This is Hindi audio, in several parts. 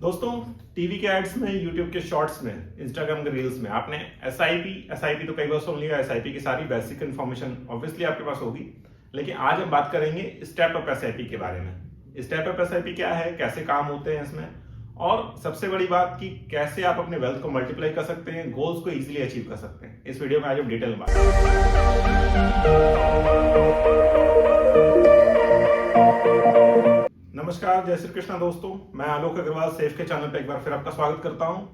दोस्तों, टीवी के एड्स में, यूट्यूब के शॉर्ट्स में, इंस्टाग्राम के रील्स में आपने एसआईपी तो कई बार सुन लिया। एसआईपी की सारी बेसिक इन्फॉर्मेशन ऑब्वियसली आपके पास होगी, लेकिन आज हम बात करेंगे स्टेप अप एसआईपी के बारे में। स्टेप अप एसआईपी क्या है, कैसे काम होते हैं इसमें, और सबसे बड़ी बात कि कैसे आप अपने वेल्थ को मल्टीप्लाई कर सकते हैं, गोल्स को इजीली अचीव कर सकते हैं। इस वीडियो में आज हम डिटेल में बात नमस्कार, जय श्री कृष्णा दोस्तों। मैं आलोक अग्रवाल सेफ के चैनल पे एक बार फिर आपका स्वागत करता हूं।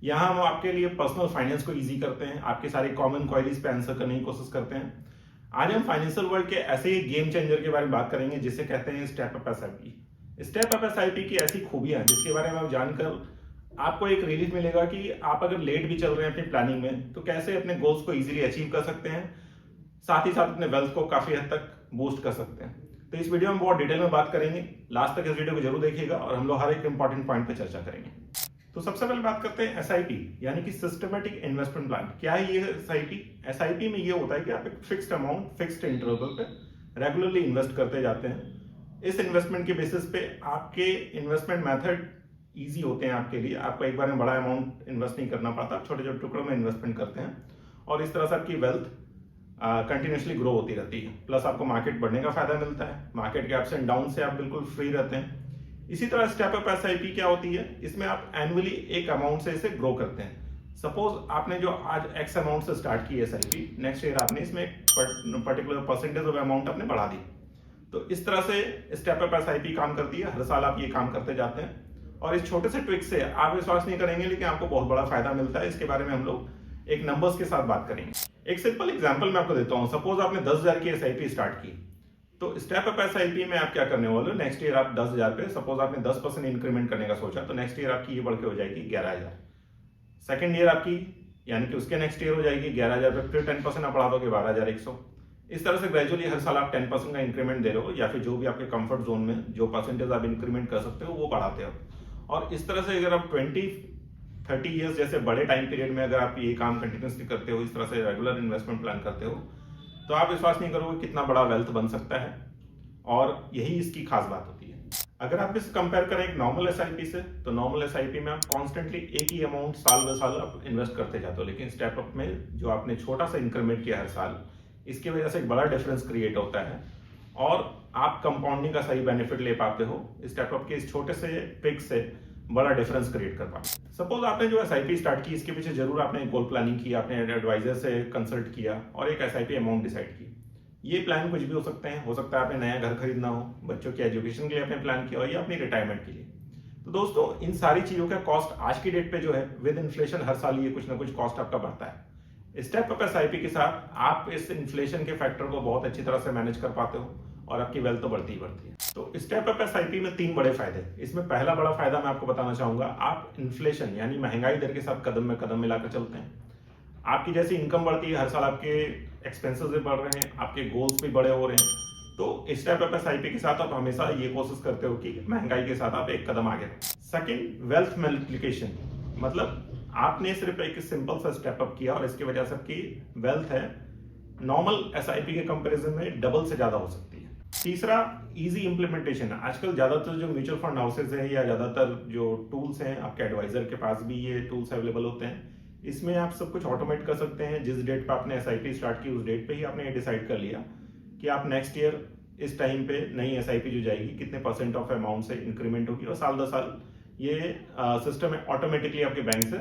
यहां हम आपके लिए पर्सनल फाइनेंस को इजी करते हैं, आपकी सारी कॉमन क्वेरीज पे आंसर करने की कोशिश करते हैं। आज हम फाइनेंशियल वर्ल्ड के ऐसे ही गेम चेंजर के बारे में बात करेंगे जिसे कहते हैं step up SIP. Step up SIP की ऐसी खूबियां जिसके बारे में आप जानकर आपको एक रिलीफ मिलेगा कि आप अगर लेट भी चल रहे हैं अपनी प्लानिंग में तो कैसे अपने गोल्स को इजीली अचीव कर सकते हैं, साथ ही साथ अपने वेल्थ को काफी हद तक बूस्ट कर सकते हैं। तो इस वीडियो में बहुत डिटेल में बात करेंगे, लास्ट तक इस वीडियो को जरूर देखिएगा और हम लोग हर एक इंपॉर्टेंट पॉइंट पे चर्चा करेंगे। तो सबसे पहले बात करते हैं एसआईपी यानी कि सिस्टमैटिक इन्वेस्टमेंट प्लान। क्या है ये एसआईपी? एसआईपी में ये होता है कि आप एक फिक्स्ड अमाउंट फिक्स्ड इंटरवल पे रेगुलरली इन्वेस्ट करते जाते हैं। इस इन्वेस्टमेंट के बेसिस पे आपके इन्वेस्टमेंट मेथड ईजी होते हैं आपके लिए। आपको एक बार में बड़ा अमाउंट इन्वेस्ट नहीं करना पड़ता, आप छोटे छोटे टुकड़ों में इन्वेस्टमेंट करते हैं और इस तरह से आपकी वेल्थ कंटिन्यूसली ग्रो होती रहती है। प्लस आपको मार्केट बढ़ने का फायदा मिलता है, मार्केट के अप्स एंड डाउन से आप बिल्कुल फ्री रहते हैं। इसी तरह स्टेप अप एसआईपी क्या होती है, इसमें आप एनुअली एक अमाउंट से इसे ग्रो करते हैं। सपोज आपने जो आज एक्स अमाउंट से स्टार्ट की एसआईपी, नेक्स्ट ईयर आपने इसमें पर्टिकुलर परसेंटेज ऑफ अमाउंट आपने बढ़ा दी। तो इस तरह से स्टेप अप एसआईपी काम करती है। हर साल आप ये काम करते जाते हैं और इस छोटे से ट्रिक से आप विश्वास नहीं करेंगे लेकिन आपको बहुत बड़ा फायदा मिलता है। इसके बारे में हम लोग एक नंबर्स के साथ बात करेंगे। एक सिंपल एग्जांपल मैं आपको देता हूं। सपोज आपने 10,000 की एसआईपी स्टार्ट की, तो स्टेप अप एसआईपी में आप क्या करने वाले हो, नेक्स्ट ईयर आप 10,000 पे, सपोज आपने 10% इंक्रीमेंट करने का सोचा, तो नेक्स्ट ईयर आपकी ये बढ़ के हो जाएगी 11,000। सेकंड ईयर आपकी यानी कि उसके नेक्स्ट ईयर हो जाएगी 11,000 पे, फिर 10% आप बढ़ा दोगे 12,100। इस तरह से ग्रेजुअली हर साल आप 10% का इंक्रीमेंट दे रहे हो, या फिर जो भी आपके कंफर्ट जोन में जो परसेंटेज आप इंक्रीमेंट कर सकते हो वो बढ़ाते हो। और इस तरह से अगर आप 20-30 ईयर्स जैसे बड़े टाइम पीरियड में अगर आप ये काम कंटिन्यूसली करते हो, इस तरह से रेगुलर इन्वेस्टमेंट प्लान करते हो, तो आप विश्वास नहीं करोगे कितना बड़ा वेल्थ बन सकता है। और यही इसकी खास बात होती है। अगर आप इसे कंपेयर करें एक नॉर्मल एसआईपी से, तो नॉर्मल एसआईपी में आप कॉन्स्टेंटली एक ही अमाउंट साल बाय साल आप इन्वेस्ट करते जाते हो, लेकिन स्टेप अप में जो आपने छोटा सा इंक्रीमेंट किया हर साल, इसकी वजह से एक बड़ा डिफरेंस क्रिएट होता है और आप कंपाउंडिंग का सही बेनिफिट ले पाते हो। स्टेप अप के इस छोटे से पिक से बड़ा डिफरेंस क्रिएट कर पाते। सपोज आपने जो एसआईपी स्टार्ट की, इसके पीछे जरूर आपने गोल प्लानिंग की, आपने एडवाइजर से कंसल्ट किया और एक एसआईपी अमाउंट डिसाइड की। ये प्लान कुछ भी हो सकते हैं, हो सकता है आपने नया घर खरीदना हो, बच्चों की एजुकेशन के लिए आपने प्लान किया हो, या अपनी रिटायरमेंट के लिए। तो दोस्तों, इन सारी चीजों का कॉस्ट आज की डेट पे जो है विद इन्फ्लेशन हर साल ये कुछ ना कुछ कॉस्ट आपका बढ़ता है। स्टेप अप एसआईपी के साथ आप इस इन्फ्लेशन के फैक्टर को बहुत अच्छी तरह से मैनेज कर पाते हो और आपकी वेल्थ तो बढ़ती ही बढ़ती है। तो स्टेप अप एसआईपी में 3 बड़े फायदे। इसमें पहला बड़ा फायदा मैं आपको बताना चाहूंगा, आप इन्फ्लेशन यानी महंगाई दर के साथ कदम में कदम मिलाकर चलते हैं। आपकी जैसी इनकम बढ़ती है, हर साल आपके एक्सपेंसेस भी बढ़ रहे हैं, आपके गोल्स भी बड़े हो रहे हैं, तो स्टेप अप एसआईपी के साथ आप हमेशा ये कोशिश करते हो कि महंगाई के साथ आप एक कदम आगे रहें। सेकंड, वेल्थ मल्टीप्लिकेशन, मतलब आपने सिर्फ एक सिंपल सा स्टेप अप किया और इसकी वजह से आपकी वेल्थ है नॉर्मल एसआईपी के कंपैरिजन में डबल से ज्यादा हो सकती है। तीसरा, इजी इंप्लीमेंटेशन। आजकल ज्यादातर जो म्यूचुअल फंड हाउसेज हैं या ज्यादातर जो टूल्स हैं, आपके एडवाइजर के पास भी ये टूल्स अवेलेबल होते हैं। इसमें आप सब कुछ ऑटोमेट कर सकते हैं। जिस डेट पे आपने एसआईपी स्टार्ट की उस डेट पे ही आपने ये डिसाइड कर लिया कि आप नेक्स्ट ईयर इस टाइम पे नई एसआईपी जो जाएगी कितने परसेंट ऑफ अमाउंट से इंक्रीमेंट होगी, और साल दर साल ये सिस्टम ऑटोमेटिकली आपके बैंक से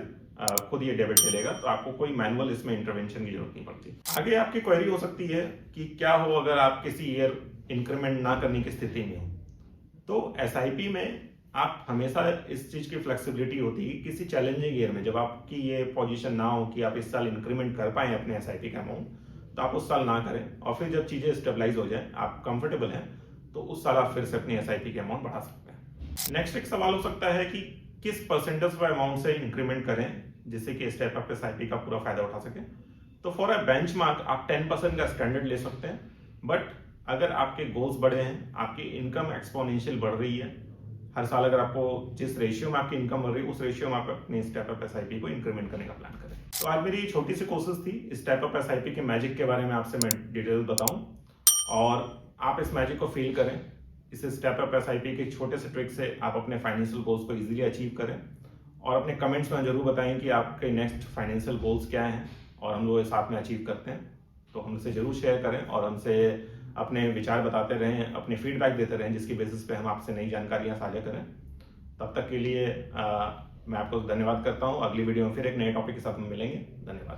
खुद ये डेबिट चलेगा। तो आपको कोई मैनुअल इसमें इंटरवेंशन की जरूरत नहीं पड़ती। आगे आपकी क्वेरी हो सकती है कि क्या हो अगर आप किसी ईयर इंक्रीमेंट ना करने की स्थिति में हो। तो एसआईपी में आप हमेशा इस चीज की फ्लेक्सिबिलिटी होती है, किसी चैलेंजिंग ईयर में जब आपकी ये पोजीशन ना हो कि आप इस साल इंक्रीमेंट कर पाए अपने एसआईपी का अमाउंट, तो आप उस साल ना करें और फिर जब चीजें स्टेबलाइज हो जाए, आप कंफर्टेबल हैं, तो उस साल आप फिर से अपनी एसआईपी के अमाउंट बढ़ा सकते हैं। नेक्स्ट एक सवाल हो सकता है कि किस परसेंटेज ऑफ अमाउंट से इंक्रीमेंट करें जिससे कि स्टेप अप एसआईपी का पूरा फायदा उठा सके। तो फॉर अ बेंचमार्क आप 10% का स्टैंडर्ड ले सकते हैं, बट अगर आपके गोल्स बड़े हैं, आपकी इनकम एक्सपोनेंशियल बढ़ रही है, हर साल अगर आपको जिस रेशियो में आपकी इनकम बढ़ रही है उस रेशियो में आप अपनी स्टेप अप एसआईपी को इंक्रीमेंट करने का प्लान करें। तो आज मेरी छोटी सी कोशिश थी स्टेप अप एसआईपी के मैजिक के बारे में आपसे मैं डिटेल बताऊं और आप इस मैजिक को फील करें इस स्टेप अप SIP के छोटे से ट्रिक से आप अपने फाइनेंशियल गोल्स को इजीली अचीव करें। और अपने कमेंट्स में जरूर बताएं कि आपके नेक्स्ट फाइनेंशियल गोल्स क्या हैं और हम लोग साथ में अचीव करते हैं। तो हमसे जरूर शेयर करें और हमसे अपने विचार बताते रहें, अपने फीडबैक देते रहें, जिसकी बेसिस पे हम आपसे नई जानकारियां साझा करें। तब तक के लिए मैं आपको धन्यवाद करता हूं। अगली वीडियो में फिर एक नए टॉपिक के साथ में मिलेंगे। धन्यवाद।